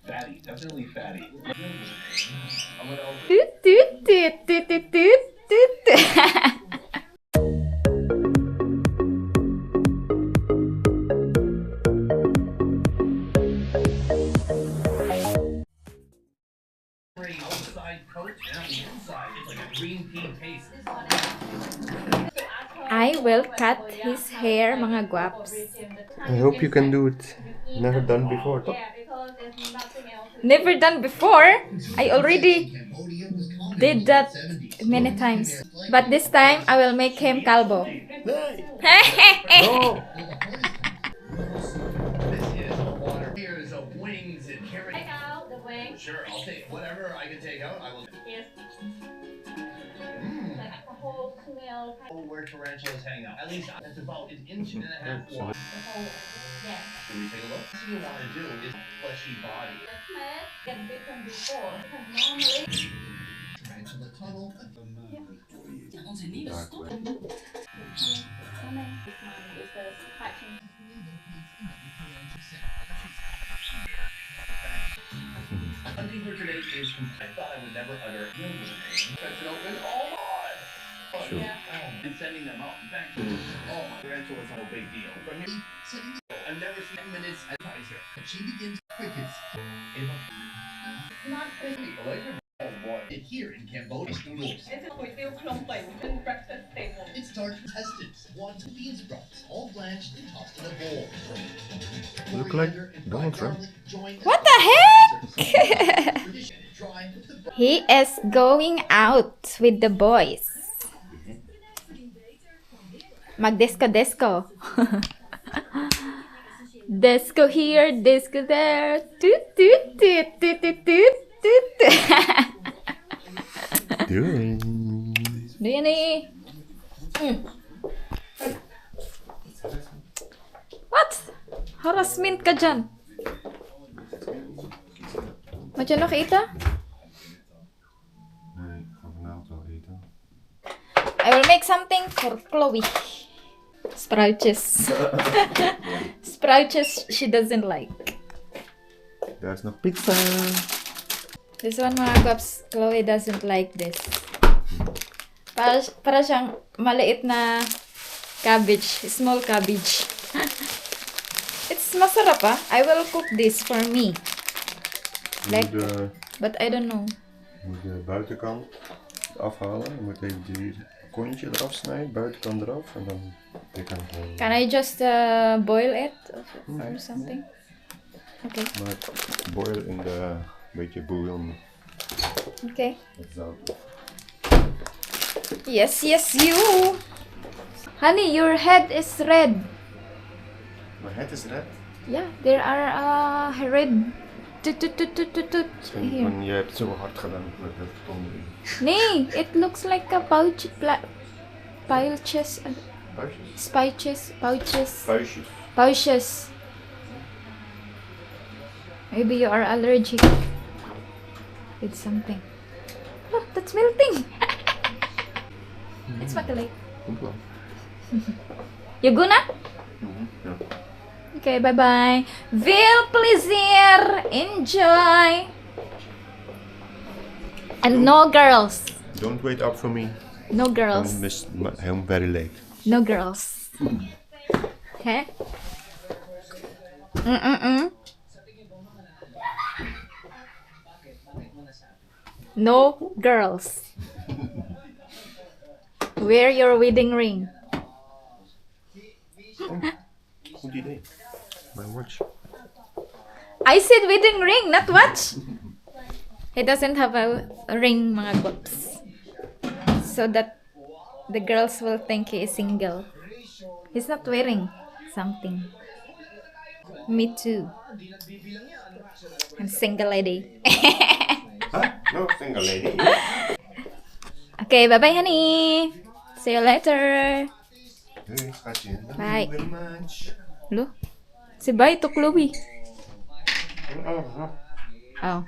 Fatty, definitely fatty. I'm gonna open. Toot toot toot toot toot toot toot. Outside coat and on the inside, it's like a green tea taste. I will cut his hair, mga guaps. I hope you can do it. Never done before. Never done before. I already did that many times. But this time, I will make him calvo. No! This is a water. Here's a wings and carrot. Take out the wing. Sure, I'll take whatever I can take out. I will. Yes. Like the whole smell. Know where tarantulas hang out. At least that's about an inch and a half wide. The whole. Yeah. Should we take a look? What you want to do is fleshy body. The plant get bitten before. Because normally. Tarantula tunnel. Dark way. Hunting for today is I thought I would never utter. Stretch it open. Oh my! Sure. And sending them out. In fact, oh, tarantulas are no big deal. From here, I've never seen minutes advisor. She begins crickets. Not pretty. Oh boy. Here in Cambodia, noodles. This is with you clumping in breakfast table. It starts with intestines, one to bean sprouts, all blanched and tossed in a bowl. Look like Donald Trump. What the heck? He is going out with the boys. Mag-disco-disco. Disco here, disco there. Toot toot toot toot toot toot toot. Doing. Dini. What? Harassment ka dyan. Madyan nakita? I will make something for Chloe. Sprouches. Sprouches she doesn't like. There's no pizza. This one, mga guaps, Chloe doesn't like this. Para siyang maliit na cabbage, small cabbage. It's masarap ah. I will cook this for me. Like, but I don't know. Je moet de buitenkant afhalen. Je moet even die kontje eraf snijden, buitenkant eraf en dan je kan gewoon. Can I just boil it or something? Okay. Maar boil in de beetje bouillon. Okay. Met zout. Yes, yes, you. Honey, your head is red. My head is red. Yeah, there are red. Toot, toot, toot, toot, toot, toot. Here. Want je hebt het zo hard gedaan met de tong erin. Nee, it looks like a pouches. Puistjes? Spices, pouches. Puistjes. Pouches. Maybe you are allergic with something. Oh, that's melting. It's makalate. Komt wel. You go na? Ja. Okay, bye-bye. Veel plezier. Enjoy. And no girls. Don't wait up for me. No girls. I'm very late. No girls. Okay? No girls. Wear your wedding ring. Goed idee. My watch. I said wedding ring, not watch. He doesn't have a ring, mga guaps. So that the girls will think he is single. He's not wearing something. Me too. I'm single lady. Huh? No, single lady. Okay, bye-bye, honey. See you later. Hey, schatje. Bye. Thank you very much. Lo, say bye to Chloe. Oh. Oh.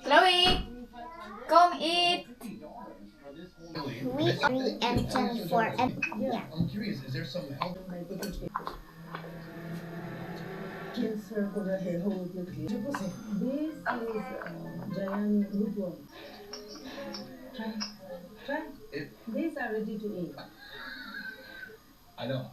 Chloe, come and 10 for yeah. I'm curious, is there some help? This is giant woodworm. Try. These are ready to eat. I know.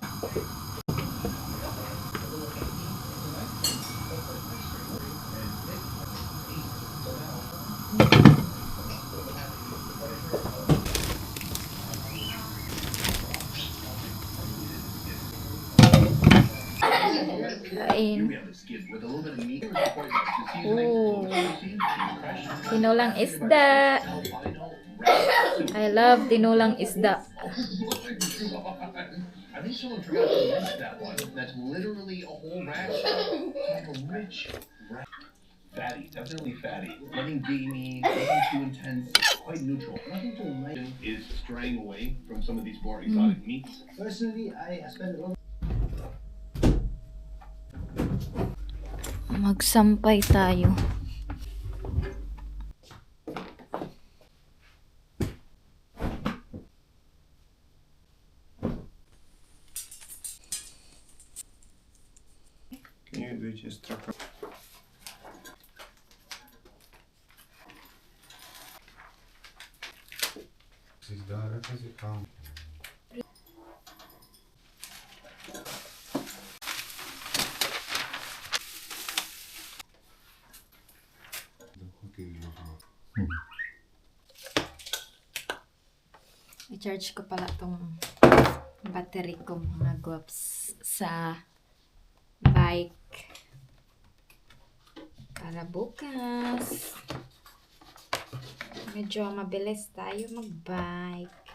Kain. With a little bit of meat. Ooh. Tinulang isda. I love tinulang isda. I think someone forgot to mention that one. That's literally a whole rack. Like a rich rack. Fatty, definitely fatty. Nothing gamey, nothing too intense, quite neutral. Nothing to enlighten is straying away from some of these more exotic meats. Personally, I spend a lot. Magsampay tayo. Can you do it just truck? Звезда, это языкам. I-charge ko pala tong battery ko mga guwaps sa bike para bukas. Medyo mabilis tayo mag-bike.